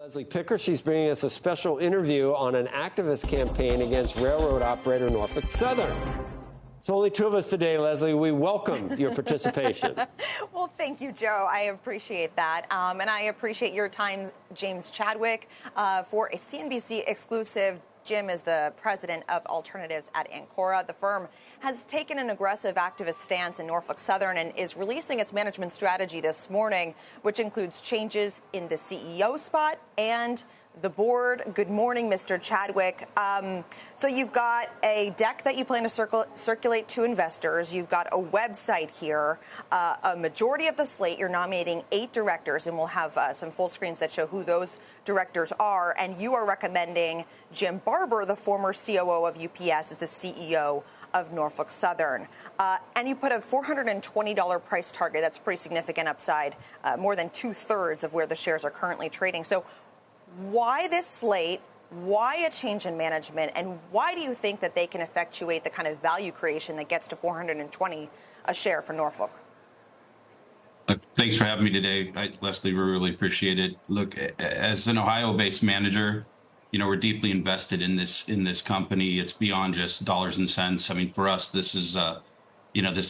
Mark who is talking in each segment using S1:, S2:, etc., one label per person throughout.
S1: Leslie Picker, she's bringing us a special interview on an activist campaign against railroad operator Norfolk Southern. It's only two of us today, Leslie. We welcome your participation.
S2: Well, thank you, Joe. I appreciate that. And I appreciate your time, James Chadwick, for a CNBC exclusive. Jim is the president of alternatives at Ancora. The firm has taken an aggressive activist stance in Norfolk Southern and is releasing its management strategy this morning, which includes changes in the CEO spot and the board. Good morning, Mr. Chadwick. So you've got a deck that you plan to circulate to investors. You've got a website here. A majority of the slate, you're nominating 8 directors, and we'll have some full screens that show who those directors are. And you are recommending Jim Barber, the former COO of UPS, as the CEO of Norfolk Southern. And you put a $420 price target. That's pretty significant upside, more than 2/3 of where the shares are currently trading. So why this slate? Why a change in management? And why do you think that they can effectuate the kind of value creation that gets to $420 a share for Norfolk?
S3: Thanks for having me today, Leslie. We really appreciate it. Look, as an Ohio-based manager, we're deeply invested in this company. It's beyond just dollars and cents. I mean, for us, this is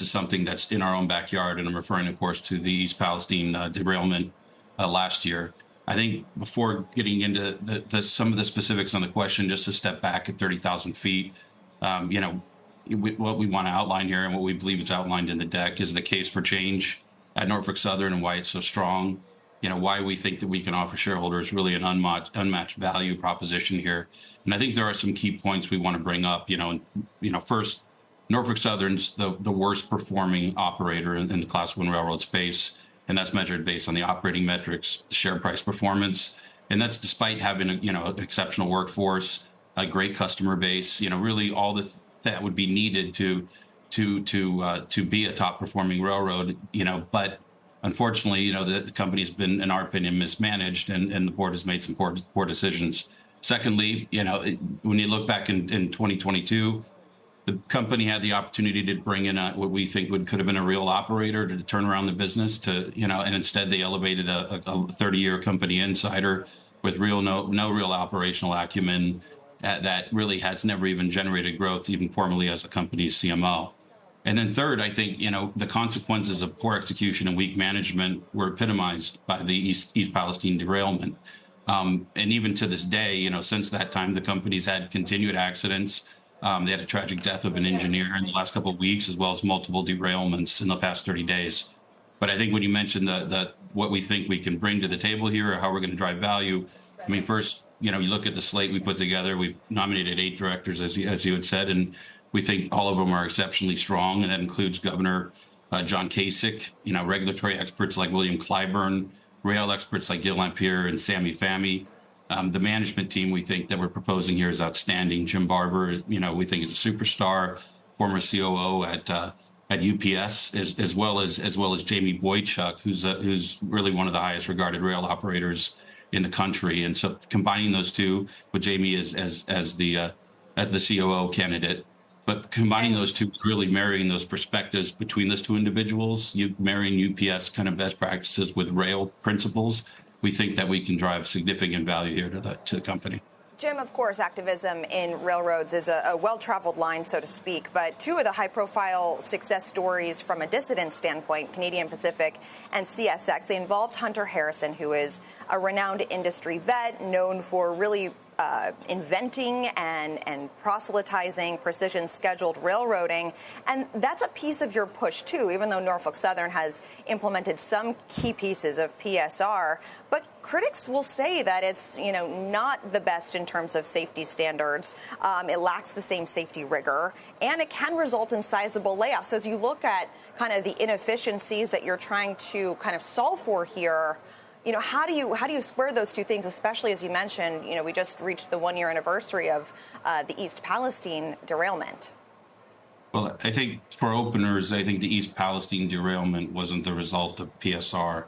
S3: something that's in our own backyard, and I'm referring, of course, to the East Palestine derailment last year. I think before getting into some of the specifics on the question, just to step back at 30,000 feet, what we want to outline here and what we believe is outlined in the deck is the case for change at Norfolk Southern and why it's so strong. Why we think that we can offer shareholders really an unmatched value proposition here. And I think there are some key points we want to bring up. First, Norfolk Southern's the worst performing operator in the Class 1 railroad space. And that's measured based on the operating metrics, the share price performance. And that's despite having an exceptional workforce, a great customer base, really all that would be needed to be a top performing railroad, but unfortunately, the company's been, in our opinion, mismanaged, and the board has made some poor decisions. Secondly, when you look back in 2022, the company had the opportunity to bring in what we think could have been a real operator to turn around the business, and instead they elevated a 30-year company insider with no real operational acumen that really has never even generated growth, even formally as the company's CMO. And then third, I think, the consequences of poor execution and weak management were epitomized by the East Palestine derailment. And even to this day, since that time, the company's had continued accidents. They had a tragic death of an engineer in the last couple of weeks, as well as multiple derailments in the past 30 days. But I think when you mentioned what we think we can bring to the table here, or how we're going to drive value, I mean, first, you look at the slate we put together. We've nominated 8 directors, as you had said, and we think all of them are exceptionally strong, and that includes Governor John Kasich, regulatory experts like William Clyburn, rail experts like Gil Lampere and Sammy Fahmy. The management team we think that we're proposing here is outstanding. Jim Barber, we think is a superstar, former COO at UPS, as well as Jamie Boychuk, who's really one of the highest regarded rail operators in the country. And so combining those two with Jamie as the COO candidate, but combining those two, really marrying those perspectives between those two individuals, marrying UPS kind of best practices with rail principles, we think that we can drive significant value here to the company.
S2: Jim, of course, activism in railroads is a well-traveled line, so to speak. But two of the high-profile success stories from a dissident standpoint, Canadian Pacific and CSX, they involved Hunter Harrison, who is a renowned industry vet known for really inventing and proselytizing precision scheduled railroading. And that's a piece of your push, too, even though Norfolk Southern has implemented some key pieces of PSR. But critics will say that it's, not the best in terms of safety standards. It lacks the same safety rigor, and it can result in sizable layoffs. So as you look at kind of the inefficiencies that you're trying to kind of solve for here, how do you square those two things, especially as you mentioned, we just reached the 1-year anniversary of the East Palestine derailment?
S3: Well, I think for openers, I think the East Palestine derailment wasn't the result of PSR.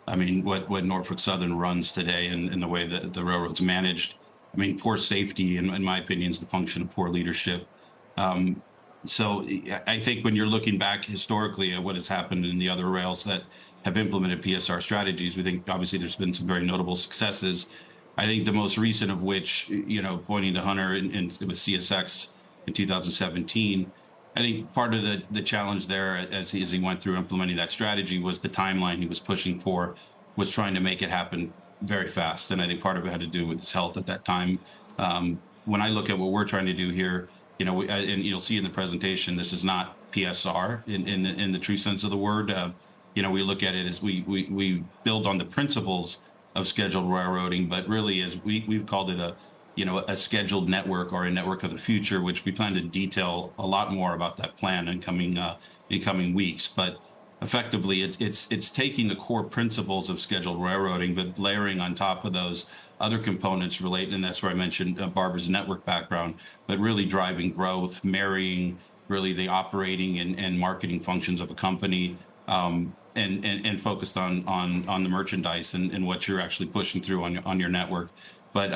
S3: I mean, what Norfolk Southern runs today and the way that the railroad's managed, I mean, poor safety, in my opinion, is the function of poor leadership. So I think when you're looking back historically at what has happened in the other rails that have implemented PSR strategies, we think obviously there's been some very notable successes. I think the most recent of which, pointing to Hunter with CSX in 2017, I think part of the challenge there as he went through implementing that strategy was the timeline he was pushing for, was trying to make it happen very fast. And I think part of it had to do with his health at that time. When I look at what we're trying to do here, and you'll see in the presentation, this is not PSR in the true sense of the word. We look at it as we build on the principles of scheduled railroading, but really as we've called it a scheduled network, or a network of the future, which we plan to detail a lot more about that plan in coming weeks. But effectively, it's taking the core principles of scheduled railroading, but layering on top of those other components related, and that's where I mentioned Barbara's network background, but really driving growth, marrying really the operating and marketing functions of a company, and focused on the merchandise and what you're actually pushing through on your network. But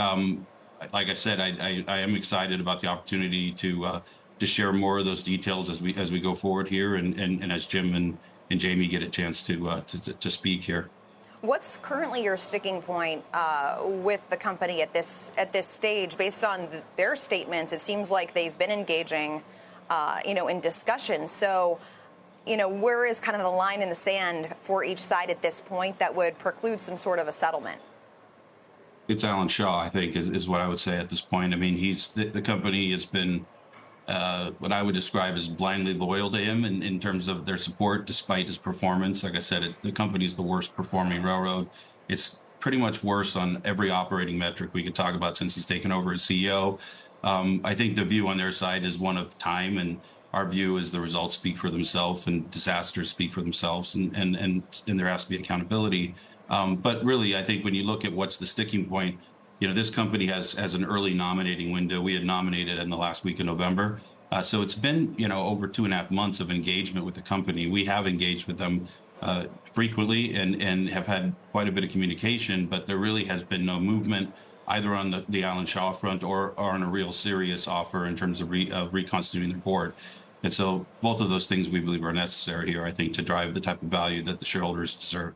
S3: like I said, I am excited about the opportunity to share more of those details as we go forward here, and as Jim and Jamie get a chance to speak here.
S2: What's currently your sticking point with the company at this stage? Based on their statements, it seems like they've been engaging, in discussion. So, where is kind of the line in the sand for each side at this point that would preclude some sort of a settlement?
S3: It's Alan Shaw, I think, is what I would say at this point. I mean, the company has been what I would describe as blindly loyal to him in terms of their support, despite his performance. Like I said, the company is the worst performing railroad. It's pretty much worse on every operating metric we could talk about since he's taken over as CEO. I think the view on their side is one of time, and our view is the results speak for themselves and disasters speak for themselves, and there has to be accountability. But really, I think when you look at what's the sticking point, this company has an early nominating window. We had nominated in the last week of November. So it's been, over 2.5 months of engagement with the company. We have engaged with them frequently and have had quite a bit of communication, but there really has been no movement either on the Alan Shaw front or on a real serious offer in terms of reconstituting the board. And so both of those things we believe are necessary here, I think, to drive the type of value that the shareholders deserve.